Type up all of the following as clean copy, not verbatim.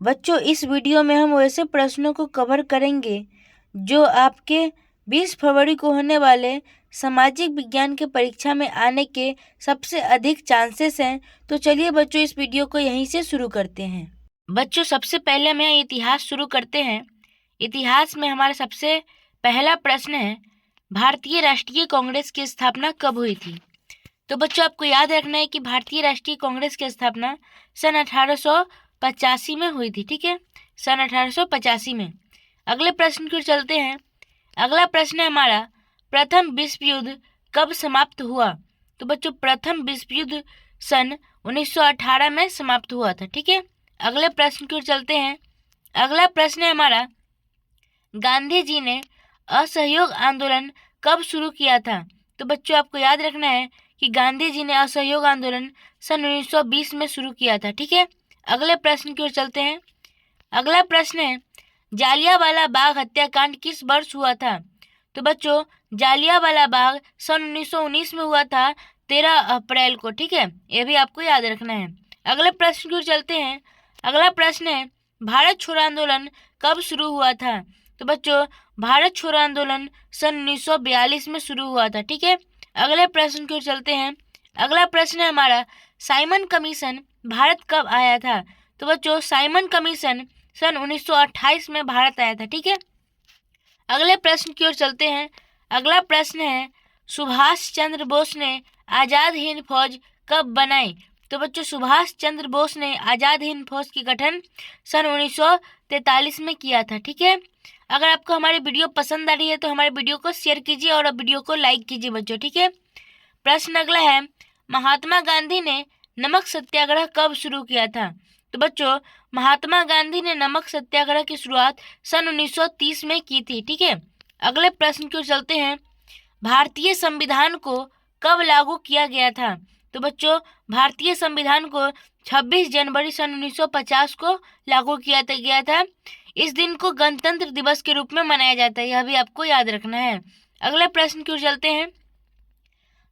बच्चों इस वीडियो में हम वैसे प्रश्नों को कवर करेंगे जो आपके 20 फरवरी को होने वाले सामाजिक विज्ञान के परीक्षा में आने के सबसे अधिक चांसेस हैं। तो चलिए बच्चों इस वीडियो को यहीं से शुरू करते हैं। बच्चों सबसे पहले हम इतिहास शुरू करते हैं। इतिहास में हमारा सबसे पहला प्रश्न है, भारतीय राष्ट्रीय कांग्रेस की स्थापना कब हुई थी? तो बच्चों आपको याद रखना है कि भारतीय राष्ट्रीय कांग्रेस की स्थापना सन 1885 में हुई थी। ठीक है, सन 1885 में। अगले प्रश्न की ओर चलते हैं। अगला प्रश्न है हमारा, प्रथम विश्व युद्ध कब समाप्त हुआ? तो बच्चों प्रथम विश्व युद्ध सन 1918 में समाप्त हुआ था। ठीक है, अगले प्रश्न की ओर चलते हैं। अगला प्रश्न है हमारा, गांधी जी ने असहयोग आंदोलन कब शुरू किया था? तो बच्चों आपको याद रखना है कि गांधी जी ने असहयोग आंदोलन सन 1920 में शुरू किया था। ठीक है, अगले प्रश्न की ओर चलते हैं। अगला प्रश्न है, जालियांवाला बाग हत्याकांड किस वर्ष हुआ था? तो बच्चों जालियांवाला बाग सन 1919 में हुआ था, 13 अप्रैल को। ठीक है, ये भी आपको याद रखना है। अगले प्रश्न की ओर चलते हैं। अगला प्रश्न है, भारत छोड़ो आंदोलन कब शुरू हुआ था? तो बच्चों भारत छोड़ो आंदोलन सन 1942 में शुरू हुआ था। ठीक है, अगले प्रश्न की ओर चलते हैं। अगला प्रश्न है हमारा, साइमन कमीशन भारत कब आया था? तो बच्चों साइमन कमीशन सन 1928 में भारत आया था। ठीक है, अगले प्रश्न की ओर चलते हैं। अगला प्रश्न है, सुभाष चंद्र बोस ने आजाद हिंद फौज कब बनाई? तो बच्चों सुभाष चंद्र बोस ने आजाद हिंद फौज की गठन सन 1943 में किया था। ठीक है, अगर आपको हमारी वीडियो पसंद आ रही है तो हमारे वीडियो को शेयर कीजिए और वीडियो को लाइक कीजिए बच्चों। ठीक है, प्रश्न अगला है, महात्मा गांधी ने नमक सत्याग्रह कब शुरू किया था? तो बच्चों महात्मा गांधी ने नमक सत्याग्रह की शुरुआत सन 1930 में की थी। ठीक है, अगले प्रश्न की ओर चलते हैं। भारतीय संविधान को कब लागू किया गया था? तो बच्चों भारतीय संविधान को 26 जनवरी सन 1950 को लागू किया गया था। इस दिन को गणतंत्र दिवस के रूप में मनाया जाता है, यह भी आपको याद रखना है। अगले प्रश्न की ओर चलते हैं।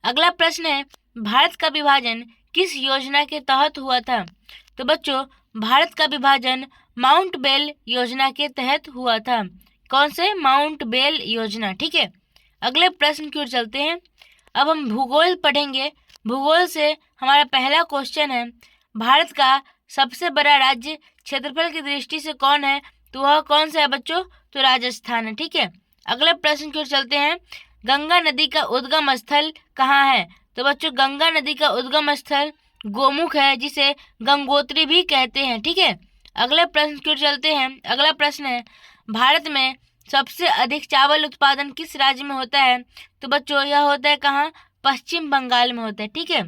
अगला प्रश्न है, भारत का विभाजन किस योजना के तहत हुआ था? तो बच्चों भारत का विभाजन माउंट बेल योजना के तहत हुआ था। कौन से? माउंट बेल योजना। ठीक है, अगले प्रश्न की ओर चलते हैं। अब हम भूगोल पढ़ेंगे। भूगोल से हमारा पहला क्वेश्चन है, भारत का सबसे बड़ा राज्य क्षेत्रफल की दृष्टि से कौन है? तो वह कौन सा है बच्चों? तो राजस्थान है। ठीक है, अगले प्रश्न की ओर चलते हैं। गंगा नदी का उद्गम स्थल कहाँ है? तो बच्चों गंगा नदी का उद्गम स्थल गोमुख है, जिसे गंगोत्री भी कहते हैं। ठीक है, अगले प्रश्न की ओर चलते हैं। अगला प्रश्न है, भारत में सबसे अधिक चावल उत्पादन किस राज्य में होता है? तो बच्चों यह होता है कहाँ? पश्चिम बंगाल में होता है। ठीक है,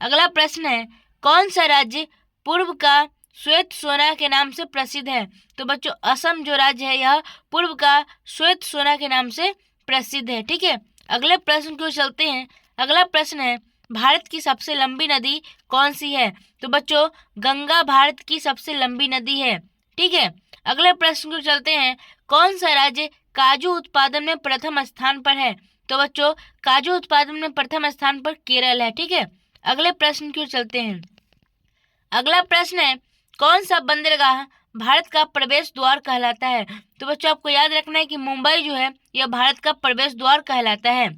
अगला प्रश्न है, कौन सा राज्य पूर्व का श्वेत सोना के नाम से प्रसिद्ध है? तो बच्चों असम जो राज्य है यह पूर्व का श्वेत सोना के नाम से प्रसिद्ध है। ठीक है, अगले प्रश्न की ओर चलते हैं। अगला प्रश्न है, भारत की सबसे लंबी नदी कौन सी है? तो बच्चों गंगा भारत की सबसे लंबी नदी है। ठीक है, अगले प्रश्न को चलते हैं। कौन सा राज्य काजू उत्पादन में प्रथम स्थान पर है? तो बच्चों काजू उत्पादन में प्रथम स्थान पर केरल है। ठीक है, अगले प्रश्न की ओर चलते हैं। अगला प्रश्न है, कौन सा बंदरगाह भारत का प्रवेश द्वार कहलाता है? तो बच्चों आपको याद रखना है कि मुंबई जो है यह भारत का प्रवेश द्वार कहलाता है।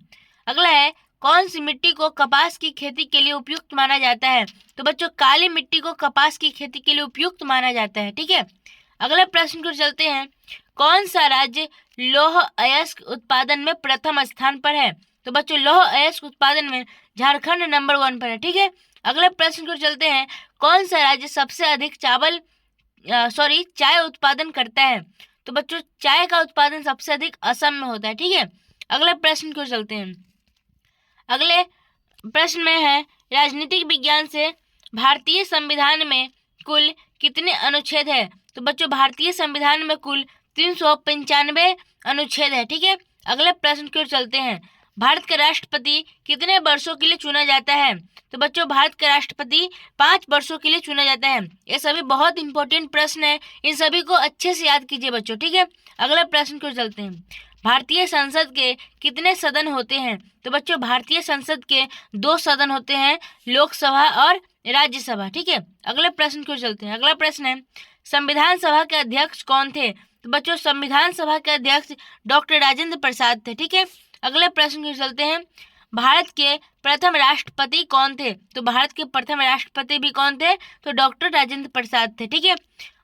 अगला है, कौन सी मिट्टी को कपास की खेती के लिए उपयुक्त माना जाता है? तो बच्चों काली मिट्टी को कपास की खेती के लिए उपयुक्त माना जाता है। ठीक है, अगले प्रश्न को चलते हैं। कौन सा राज्य लौह अयस्क उत्पादन में प्रथम स्थान पर है? तो बच्चों लौह अयस्क उत्पादन में झारखंड नंबर 1 पर है। ठीक है, अगले प्रश्न को चलते हैं। कौन सा राज्य सबसे अधिक चाय उत्पादन करता है? तो बच्चों चाय का उत्पादन सबसे अधिक असम में होता है। ठीक है, अगले प्रश्न को चलते हैं। अगले प्रश्न में है, राजनीतिक विज्ञान से भारतीय संविधान में कुल कितने अनुच्छेद है? तो बच्चों भारतीय संविधान में कुल 395 अनुच्छेद है। ठीक है, अगले प्रश्न की ओर चलते हैं। भारत का राष्ट्रपति कितने वर्षों के लिए चुना जाता है? तो बच्चों भारत का राष्ट्रपति 5 वर्षों के लिए चुना जाता है। ये सभी बहुत इंपॉर्टेंट प्रश्न है, इन सभी को अच्छे से याद कीजिए बच्चों। ठीक है, अगले प्रश्न की ओर चलते हैं। भारतीय संसद के कितने सदन होते हैं? तो बच्चों भारतीय संसद के 2 सदन होते हैं, लोकसभा और राज्यसभा। ठीक है, अगले प्रश्न की ओर चलते हैं। अगला प्रश्न है, संविधान सभा के अध्यक्ष कौन थे? तो बच्चों संविधान सभा के अध्यक्ष डॉक्टर राजेंद्र प्रसाद थे। ठीक है, अगले प्रश्न की चलते हैं। भारत के प्रथम राष्ट्रपति कौन थे? तो भारत के प्रथम राष्ट्रपति भी कौन थे? तो डॉक्टर राजेंद्र प्रसाद थे। ठीक है,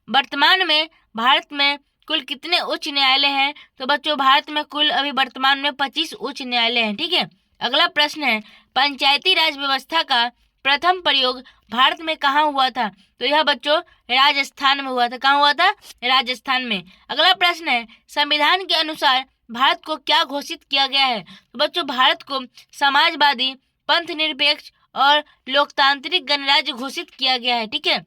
वर्तमान में भारत में कुल कितने उच्च न्यायालय हैं? तो बच्चों भारत में कुल अभी वर्तमान में 25 उच्च न्यायालय हैं। ठीक है, अगला प्रश्न है, पंचायती राज व्यवस्था का प्रथम प्रयोग भारत में कहाँ हुआ था? तो यह बच्चों राजस्थान में हुआ था। कहाँ हुआ था? राजस्थान में। अगला प्रश्न है, संविधान के अनुसार भारत को क्या घोषित किया गया है? तो बच्चों भारत को समाजवादी, पंथ निरपेक्ष और लोकतांत्रिक गणराज्य घोषित किया गया है। ठीक है,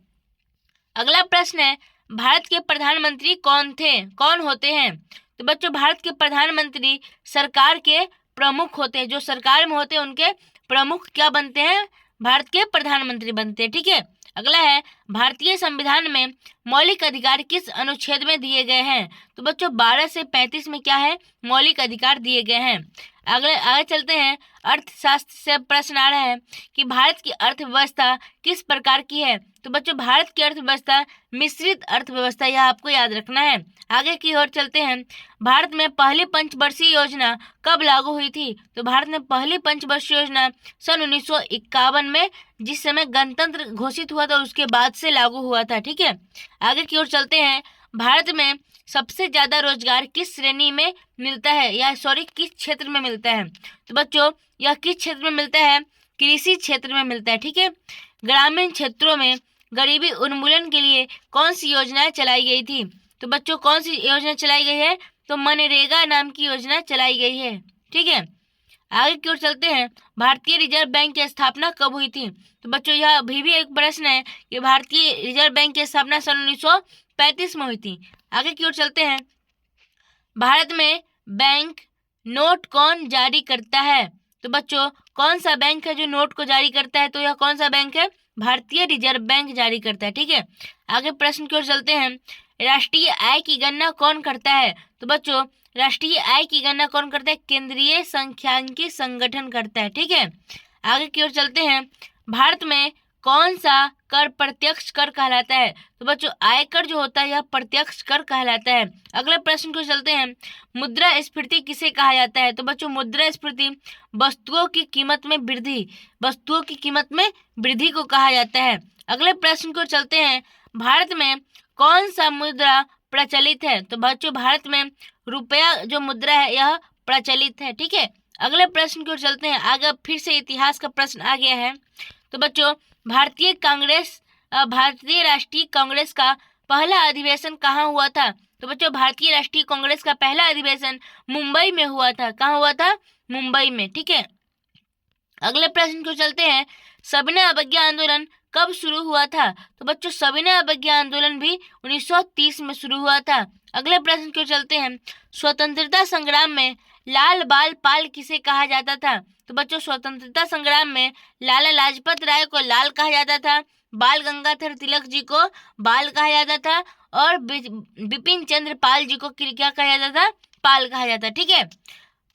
अगला प्रश्न है, भारत के प्रधानमंत्री कौन होते हैं? तो बच्चों भारत के प्रधानमंत्री सरकार के प्रमुख होते हैं। जो सरकार में होते हैं उनके प्रमुख क्या बनते हैं? भारत के प्रधानमंत्री बनते हैं। ठीक है, अगला है, भारतीय संविधान में मौलिक अधिकार किस अनुच्छेद में दिए गए हैं? तो बच्चों 12 से 35 में क्या है? मौलिक अधिकार दिए गए हैं। आगे चलते हैं, अर्थशास्त्र से प्रश्न आ रहा है कि भारत की अर्थव्यवस्था किस प्रकार की है? तो बच्चों भारत की अर्थव्यवस्था मिश्रित अर्थव्यवस्था, यह आपको याद रखना है। आगे की ओर चलते हैं, भारत में पहली पंचवर्षीय योजना कब लागू हुई थी? तो भारत में पहली पंचवर्षीय योजना सन 1951 में, जिस समय गणतंत्र घोषित हुआ था उसके बाद से लागू हुआ था। ठीक है, आगे की ओर चलते हैं, भारत में सबसे ज्यादा रोजगार किस श्रेणी में मिलता है, या किस क्षेत्र में मिलता है? तो बच्चों यह किस क्षेत्र में मिलता है? कृषि क्षेत्र में मिलता है। ठीक है, ग्रामीण क्षेत्रों में गरीबी उन्मूलन के लिए कौन सी योजनाएं चलाई गई थी? तो बच्चों कौन सी योजना चलाई गई है? तो मनरेगा नाम की योजना चलाई गई है। ठीक है, आगे की ओर चलते हैं, भारतीय रिजर्व बैंक की स्थापना कब हुई थी? तो बच्चों यह भी एक प्रश्न है कि भारतीय रिजर्व बैंक की स्थापना सन 1935 में हुई थी। आगे की ओर चलते हैं, भारत में बैंक नोट कौन जारी करता है? तो बच्चों कौन सा बैंक है जो नोट को जारी करता है? तो यह कौन सा बैंक है? भारतीय रिजर्व बैंक जारी करता है। ठीक है, आगे प्रश्न की ओर चलते हैं, राष्ट्रीय आय की गणना कौन करता है? तो बच्चों राष्ट्रीय आय की गणना कौन करता है? केंद्रीय सांख्यिकी संगठन करता है। ठीक है, आगे की ओर चलते हैं, भारत में कौन सा कर प्रत्यक्ष कर कहलाता है? तो बच्चों आयकर जो होता है यह प्रत्यक्ष कर कहलाता है। अगले प्रश्न को चलते हैं, मुद्रास्फीति किसे कहा जाता है? तो बच्चों मुद्रास्फीति वस्तुओं की कीमत में वृद्धि को कहा जाता है। अगले प्रश्न को चलते हैं, भारत में कौन सा मुद्रा प्रचलित है? तो बच्चों भारत में रुपया जो मुद्रा है यह प्रचलित है। ठीक है, अगले प्रश्न की ओर चलते हैं, आगे फिर से इतिहास का प्रश्न आ गया है। तो बच्चों भारतीय राष्ट्रीय कांग्रेस का पहला अधिवेशन कहाँ हुआ था? तो बच्चों भारतीय राष्ट्रीय कांग्रेस का पहला अधिवेशन मुंबई में हुआ था। कहाँ हुआ था? मुंबई में। ठीक है, अगले प्रश्न को चलते हैं, सविनय अवज्ञा आंदोलन कब शुरू हुआ था? तो बच्चों सविनय अवज्ञा आंदोलन भी 1930 में शुरू हुआ था। अगले प्रश्न को चलते हैं, स्वतंत्रता संग्राम में लाल बाल पाल किसे कहा जाता था? तो बच्चों स्वतंत्रता संग्राम में लाला लाजपत राय को लाल कहा जाता था, बाल गंगाधर तिलक जी को बाल कहा जाता था, और बिपिन चंद्र पाल जी को क्या कहा जाता था? पाल कहा जाता। ठीक है,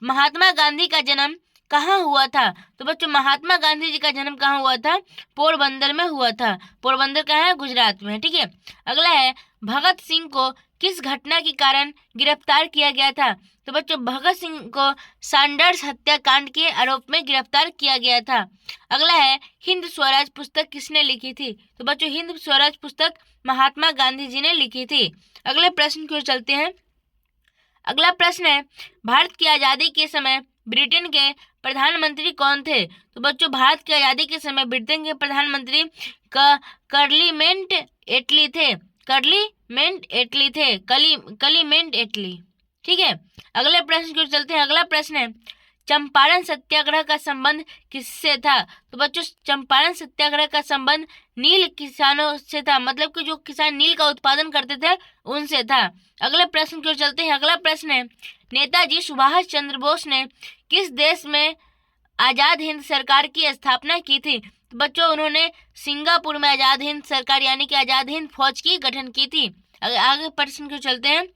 महात्मा गांधी का जन्म कहाँ हुआ था? तो बच्चों महात्मा गांधी जी का जन्म कहाँ हुआ था? पोरबंदर में हुआ था। पोरबंदर कहाँ है? गुजरात में। ठीक है, अगला है, भगत सिंह को किस घटना के कारण गिरफ्तार किया गया था? तो बच्चों भगत सिंह को सैंडर्स हत्याकांड के आरोप में गिरफ्तार किया गया था। अगला है, हिंद स्वराज पुस्तक किसने लिखी थी? तो बच्चों हिंद स्वराज पुस्तक महात्मा गांधी जी ने लिखी थी। अगले प्रश्न की ओर चलते हैं, अगला प्रश्न है, भारत की आजादी के समय ब्रिटेन के प्रधानमंत्री कौन थे? तो बच्चों भारत की आजादी के समय ब्रिटेन के प्रधानमंत्री क्लीमेंट एटली थे। क्लीमेंट एटली। ठीक है, अगले प्रश्न की ओर चलते हैं। अगला प्रश्न है, चंपारण सत्याग्रह का संबंध किससे था? तो बच्चों चंपारण सत्याग्रह का संबंध नील किसानों से था, मतलब कि जो किसान नील का उत्पादन करते थे उनसे था। अगले प्रश्न की ओर चलते हैं। अगला प्रश्न है, नेताजी सुभाष चंद्र बोस ने किस देश में आजाद हिंद सरकार की स्थापना की थी? तो बच्चों उन्होंने सिंगापुर में आजाद हिंद सरकार यानी कि आजाद हिंद फौज की गठन की थी। आगे प्रश्न की चलते हैं,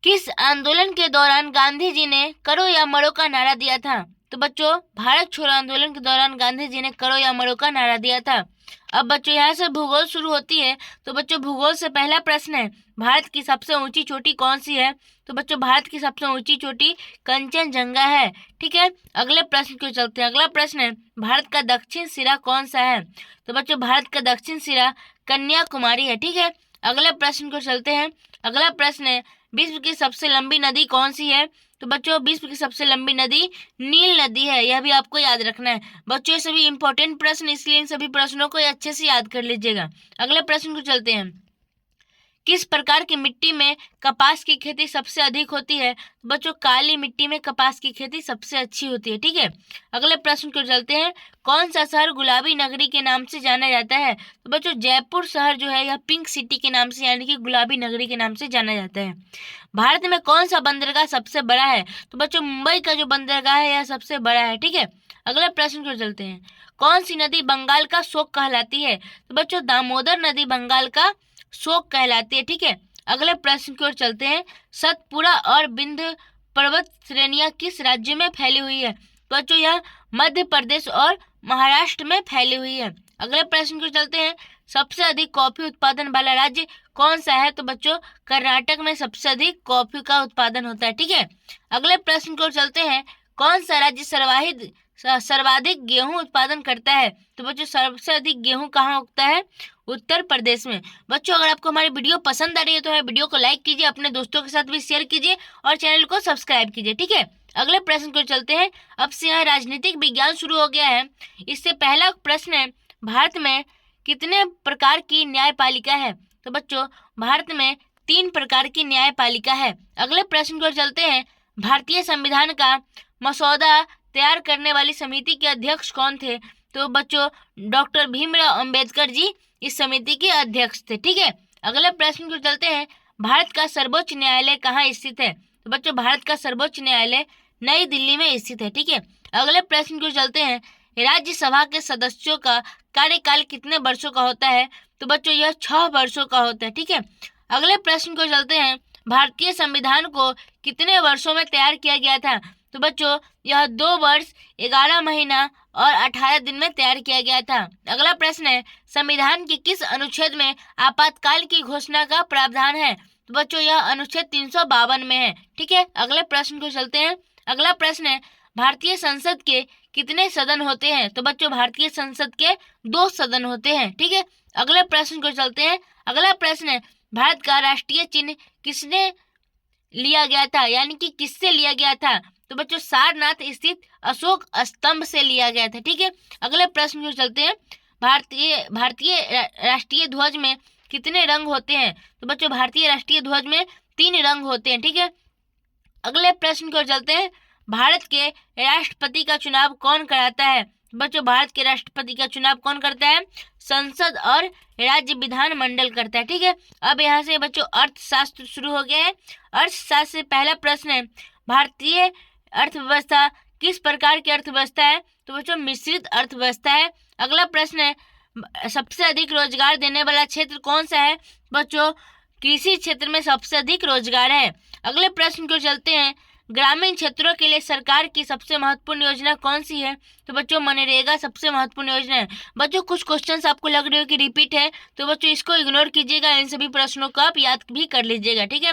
किस आंदोलन के दौरान गांधी जी ने करो या मरो का नारा दिया था? तो बच्चों भारत छोड़ो आंदोलन के दौरान गांधी जी ने करो या मरो का नारा दिया था। अब बच्चों यहाँ से भूगोल शुरू होती है। तो बच्चों भूगोल से पहला प्रश्न है, भारत की सबसे ऊंची चोटी कौन सी है? तो बच्चों भारत की सबसे ऊंची चोटी कंचनजंगा है। ठीक है, अगले प्रश्न को चलते हैं। अगला प्रश्न है, भारत का दक्षिण सिरा कौन सा है? तो बच्चों भारत का दक्षिण सिरा कन्याकुमारी है। ठीक है, अगले प्रश्न को चलते हैं। अगला प्रश्न है, विश्व की सबसे लंबी नदी कौन सी है? तो बच्चों विश्व की सबसे लंबी नदी नील नदी है। यह भी आपको याद रखना है बच्चों, ये सभी इंपॉर्टेंट प्रश्न, इसलिए इन सभी प्रश्नों को अच्छे से याद कर लीजिएगा। अगले प्रश्न को चलते हैं, किस प्रकार की मिट्टी में कपास की खेती सबसे अधिक होती है? बच्चों काली मिट्टी में कपास की खेती सबसे अच्छी होती है। ठीक है, अगले प्रश्न को चलते हैं, कौन सा शहर गुलाबी नगरी के नाम से जाना जाता है? तो बच्चों जयपुर शहर जो है यह पिंक सिटी के नाम से यानी कि गुलाबी नगरी के नाम से जाना जाता है। भारत में कौन सा बंदरगाह सबसे बड़ा है? तो बच्चों मुंबई का जो बंदरगाह है यह सबसे बड़ा है। ठीक है, अगले प्रश्न को चलते हैं, कौन सी नदी बंगाल का शोक कहलाती है? तो बच्चों दामोदर नदी बंगाल का शोक कहलाती है। ठीक है, अगले प्रश्न की ओर चलते हैं, सतपुड़ा और विंध्य पर्वत श्रेणियां किस राज्य में फैली हुई है? तो बच्चों यह मध्य प्रदेश और महाराष्ट्र में फैली हुई है। अगले प्रश्न को चलते हैं, सबसे अधिक कॉफी उत्पादन वाला राज्य कौन सा है? तो बच्चों कर्नाटक में सबसे अधिक कॉफी का उत्पादन होता है। ठीक है, अगले प्रश्न को चलते हैं, कौन सा राज्य सर्वाधिक गेहूं उत्पादन करता है? तो बच्चों सबसे अधिक गेहूं कहाँ उगता है? उत्तर प्रदेश में। बच्चों अगर आपको हमारी वीडियो पसंद आ रही है तो वीडियो को लाइक कीजिए, अपने दोस्तों के साथ भी शेयर कीजिए और चैनल को सब्सक्राइब कीजिए। ठीक है, अगले प्रश्न को चलते हैं। अब से यहाँ राजनीतिक विज्ञान शुरू हो गया है। इससे पहला प्रश्न है, भारत में कितने प्रकार की न्यायपालिका है? तो बच्चों भारत में 3 प्रकार की न्यायपालिका है। अगले प्रश्न को चलते हैं, भारतीय संविधान का मसौदा तैयार करने वाली समिति के अध्यक्ष कौन थे? तो बच्चों डॉक्टर भीमराव अंबेडकर जी इस समिति के अध्यक्ष थे। ठीक है, अगले प्रश्न को चलते हैं, भारत का सर्वोच्च न्यायालय कहाँ स्थित है? तो बच्चों भारत का सर्वोच्च न्यायालय नई दिल्ली में स्थित है। ठीक है, अगले प्रश्न को चलते हैं, राज्यसभा के सदस्यों का कार्यकाल कितने वर्षों का होता है? तो बच्चों यह 6 वर्षों का होता है। ठीक है, अगले प्रश्न को चलते हैं, भारतीय संविधान को कितने वर्षों में तैयार किया गया था? तो बच्चों यह 2 वर्ष 11 महीना और 18 दिन में तैयार किया गया था। अगला प्रश्न है, संविधान के किस अनुच्छेद में आपातकाल की घोषणा का प्रावधान है? तो बच्चों यह अनुच्छेद 352 में है। ठीक है, अगले प्रश्न को चलते हैं। अगला प्रश्न है, भारतीय संसद के कितने सदन होते हैं? तो बच्चों भारतीय संसद के 2 सदन होते हैं। ठीक है, अगले प्रश्न को चलते हैं। अगला प्रश्न है, भारत का राष्ट्रीय चिन्ह किसने लिया गया था यानी कि किससे लिया गया था? तो बच्चों सारनाथ स्थित अशोक स्तंभ से लिया गया था। ठीक है, अगले प्रश्न को चलते हैं, भारतीय राष्ट्रीय ध्वज में कितने रंग होते हैं? तो बच्चों भारतीय राष्ट्रीय ध्वज में 3 रंग होते हैं। ठीक है, अगले प्रश्न को चलते हैं, भारत के राष्ट्रपति का चुनाव कौन कराता है? बच्चों भारत के राष्ट्रपति का चुनाव कौन करता है? संसद और राज्य विधानमंडल करता है। ठीक है, अब यहाँ से बच्चों अर्थशास्त्र शुरू हो गया है। अर्थशास्त्र से पहला प्रश्न है, भारतीय अर्थव्यवस्था किस प्रकार की अर्थव्यवस्था है? तो बच्चों मिश्रित अर्थव्यवस्था है। अगला प्रश्न है, सबसे अधिक रोजगार देने वाला क्षेत्र कौन सा है? बच्चों कृषि क्षेत्र में सबसे अधिक रोजगार है। अगले प्रश्न को चलते हैं, ग्रामीण क्षेत्रों के लिए सरकार की सबसे महत्वपूर्ण योजना कौन सी है? तो बच्चों मनरेगा सबसे महत्वपूर्ण योजना है। बच्चों कुछ क्वेश्चंस आपको लग रहे हो कि रिपीट है, तो बच्चों इसको इग्नोर कीजिएगा, इन सभी प्रश्नों को आप याद भी कर लीजिएगा। ठीक है,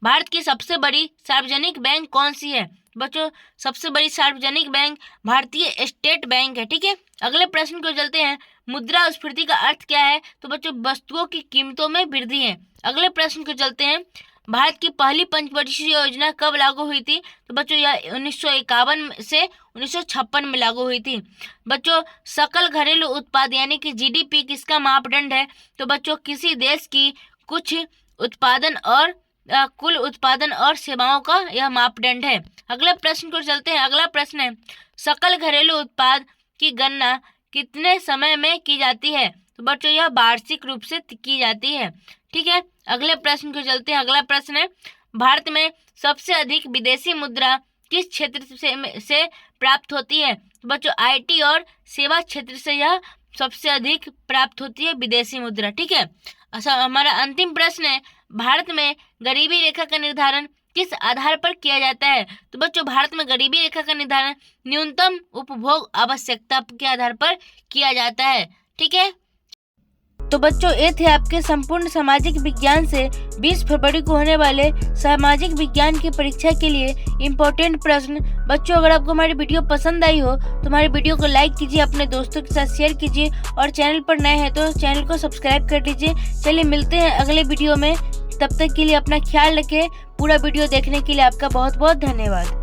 भारत की सबसे बड़ी सार्वजनिक बैंक कौन सी है? बच्चों सबसे बड़ी सार्वजनिक बैंक भारतीय स्टेट बैंक है। ठीक है, अगले प्रश्न को चलते हैं, मुद्रास्फीति का अर्थ क्या है? तो बच्चों वस्तुओं की कीमतों में वृद्धि है। अगले प्रश्न को चलते हैं, भारत की पहली पंचवर्षीय योजना कब लागू हुई थी? तो बच्चों यह 1951 से 1956 में लागू हुई थी। बच्चों सकल घरेलू उत्पाद यानी कि जीडीपी किसका मापदंड है? तो बच्चों किसी देश की कुछ उत्पादन और कुल उत्पादन और सेवाओं का यह मापदंड है। अगले प्रश्न को चलते हैं। अगला प्रश्न है, सकल घरेलू उत्पाद की गणना कितने समय में की जाती है? तो बच्चों यह वार्षिक रूप से की जाती है। ठीक है, अगले प्रश्न को चलते हैं। अगला प्रश्न है, भारत में सबसे अधिक विदेशी मुद्रा किस क्षेत्र से प्राप्त होती है? तो बच्चों आईटी और सेवा क्षेत्र से यह सबसे अधिक प्राप्त होती है विदेशी मुद्रा। ठीक है, अच्छा हमारा अंतिम प्रश्न है, भारत में गरीबी रेखा का निर्धारण किस आधार पर किया जाता है? तो बच्चों भारत में गरीबी रेखा का निर्धारण न्यूनतम उपभोग आवश्यकता के आधार पर किया जाता है। ठीक है, तो बच्चों, ये थे आपके संपूर्ण सामाजिक विज्ञान से 20 फरवरी को होने वाले सामाजिक विज्ञान की परीक्षा के लिए इम्पोर्टेंट प्रश्न। बच्चों, अगर आपको हमारी वीडियो पसंद आई हो तो हमारी वीडियो को लाइक कीजिए, अपने दोस्तों के साथ शेयर कीजिए और चैनल पर नए हैं तो चैनल को सब्सक्राइब कर लीजिए। चलिए मिलते हैं अगले वीडियो में, तब तक के लिए अपना ख्याल रखें। पूरा वीडियो देखने के लिए आपका बहुत बहुत धन्यवाद।